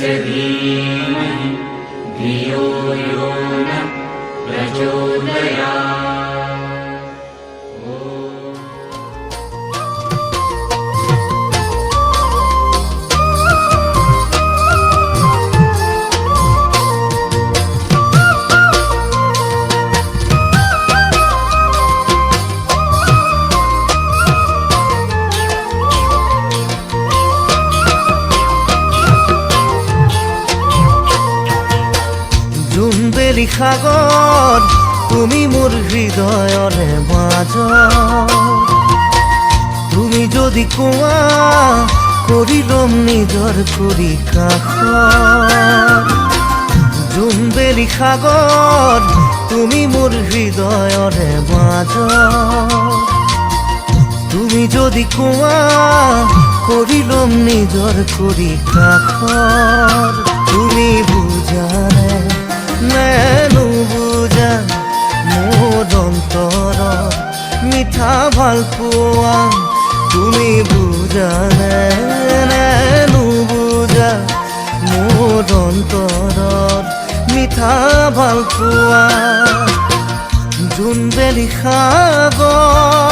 धीमहि धियो यो नः प्रचोदयात्। জোনবেলি সাগৰ তুমি মোৰ হৃদয়ৰে মাজত, তুমি যদি কোৱা কৰি ল'ম নিজৰ কৰি কাষত। জোনবেলি সাগৰ তুমি মোৰ হৃদয়ৰে মাজত, তুমি যদি কোৱা কৰি ল'ম নিজৰ কৰি কাষত। তুমি বুজানে নে নুবুজা মোৰ অন্তৰত মিঠা ভাল পোৱা, তুমি বুজানে নে নুবুজা মোৰ অন্তৰত মিঠা ভাল পোৱা। জোনবেলি সাগৰ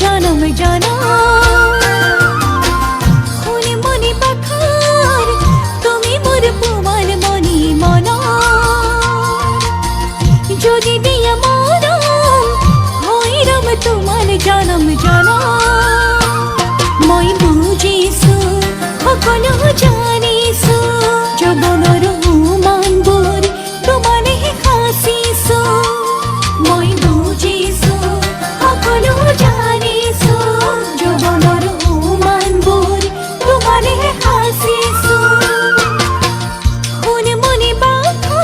জনম জনম শুনে মনে পাখার তুমি মোর পুমার মনি মন, যদি দিয়া মরম হইরম তোমার জনম জনম। মই বুঝিছো সকলো জানিছো যৌবনৰ উমানবোৰ তোমাৰে সাঁচিছো। মই বুঝিছো সকলো জানিছো যৌবনৰ উমানবোৰ তোমাৰে সাঁচিছো। শুনে মনে বাখা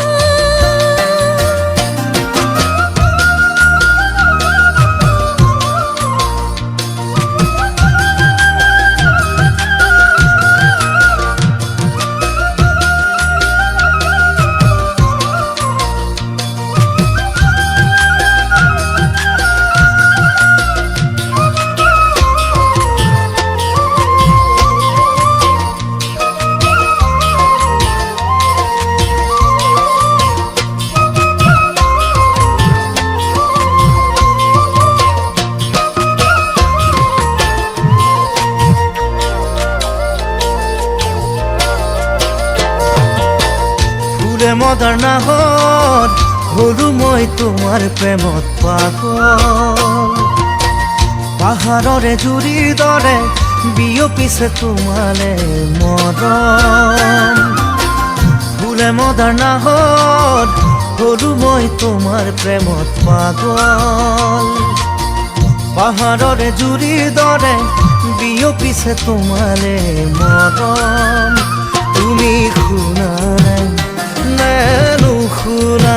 মদাৰ নাহত হলো মই তোমাৰ প্ৰেমত পাগল। পাহাৰৰে জুৰিৰ দৰে বিয়পিছে তোমালে মৰম। ফুলে মদাৰ নাহত হলো মই তোমাৰ প্ৰেমত পাগল। পাহাৰৰে জুৰিৰ দৰে বিয়পিছে তোমালে মৰম। তুমি শুনা নুশুনা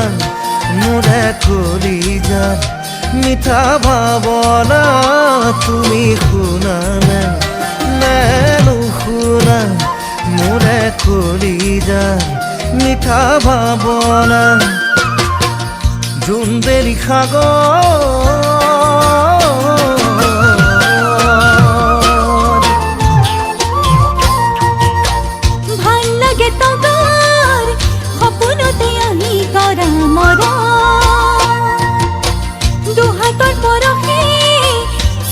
মোৰে কলিজাত মিঠা ভাৱনা, তুমি শুনা নে নুশুনা মোৰে কলিজাত মিঠা ভাৱনা। জোনবেলি সাগৰ ভাল লাগে তগৰ সপোনতে আহি কৰা মৰা, দুহাতৰ পৰশে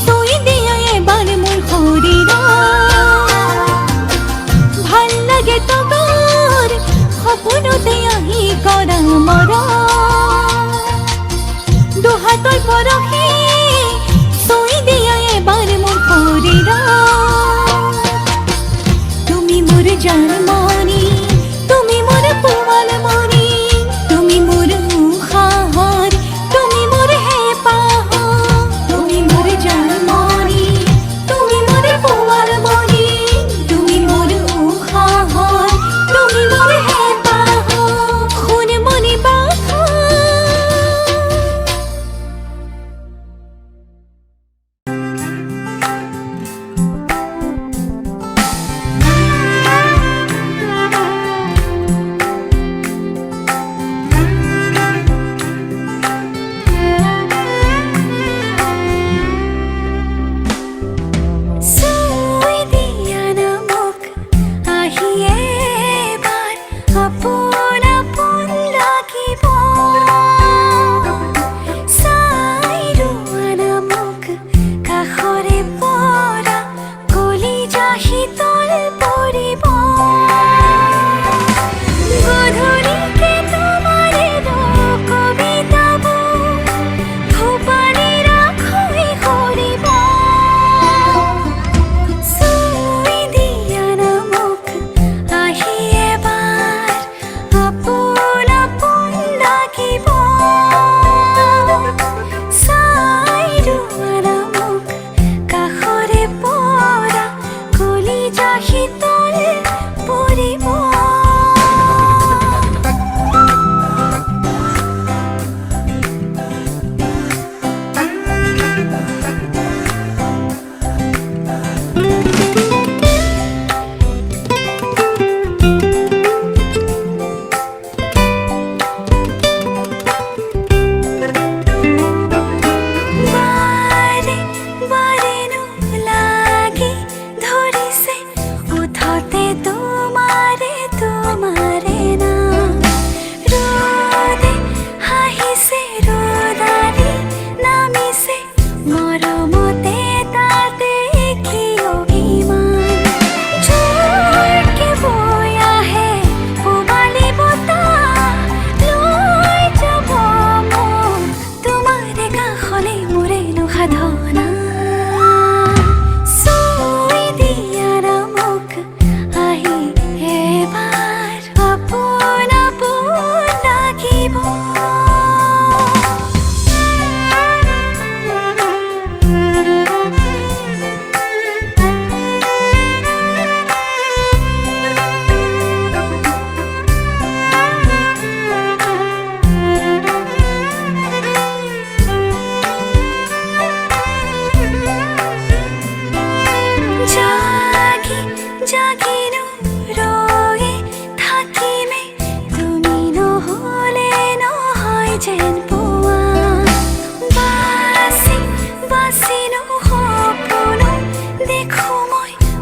চুই দিয়া এবাৰ মোৰ শৰীৰ। ভাল লাগে তগৰ সপোনতে আহি কৰা মৰা, দুহাতৰ পৰশে চুই দিয়া এবাৰ মোৰ শৰীৰ। তুমি মোৰ জানমনি, তুমি মোৰ পুমাল মনি, তুমি মোৰ উশাহৰ, তুমি মোৰ হেঁপাহ। তুমি মোৰ জানমনি, তুমি মোৰ পুমাল মনি, তুমি মোৰ উশাহৰ, তুমি মোৰ হেঁপাহ। শুনে মনে বাখা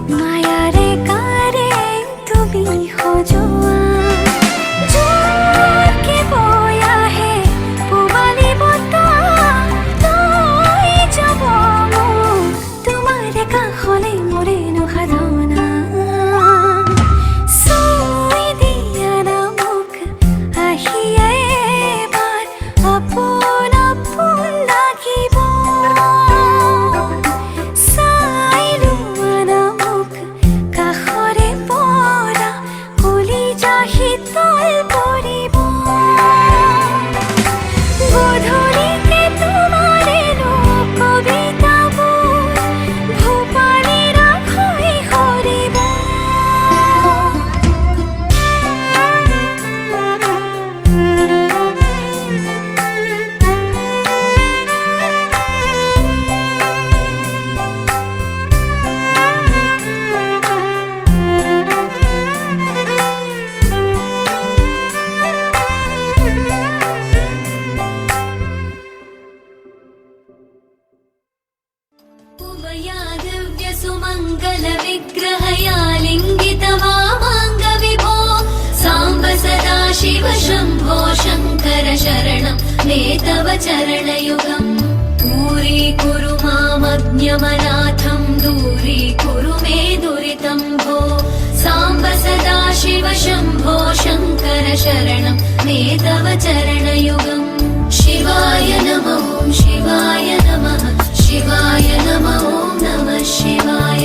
মায়াৰে কাৰে তুমি সজোৱা জোৰকে বৈ আহে পূবালী বতাহ লৈ যাব মোক তোমাৰ কাষলৈ মোৰে নসাজনা চুই দিয়া না মোক আহিয়ে এবাৰ আপোন আপোন লাগিব চাই লোৱা না মোক কাষৰে পৰা কলিজা শীতল পৰিব গধূলিকে তোমাৰেনো কবিতাবোৰ ভূপালীৰ হৈ সৰিব उमया दिव्यसुमङ्गलविग्रहया लिङ्गितवामाङ्गविभो साम्ब सदा शिव शम्भो शङ्कर शरणं मे तव चरणयुगम् दूरीकुरु मामज्ञमनाथं दूरीकुरु मे दुरितं भो साम्ब सदा शिव शम्भो शङ्कर शरणं मे तव चरणयुगम् शिवाय नमः शिवाय नमः शिवाय नमः ॐ नमः शिवाय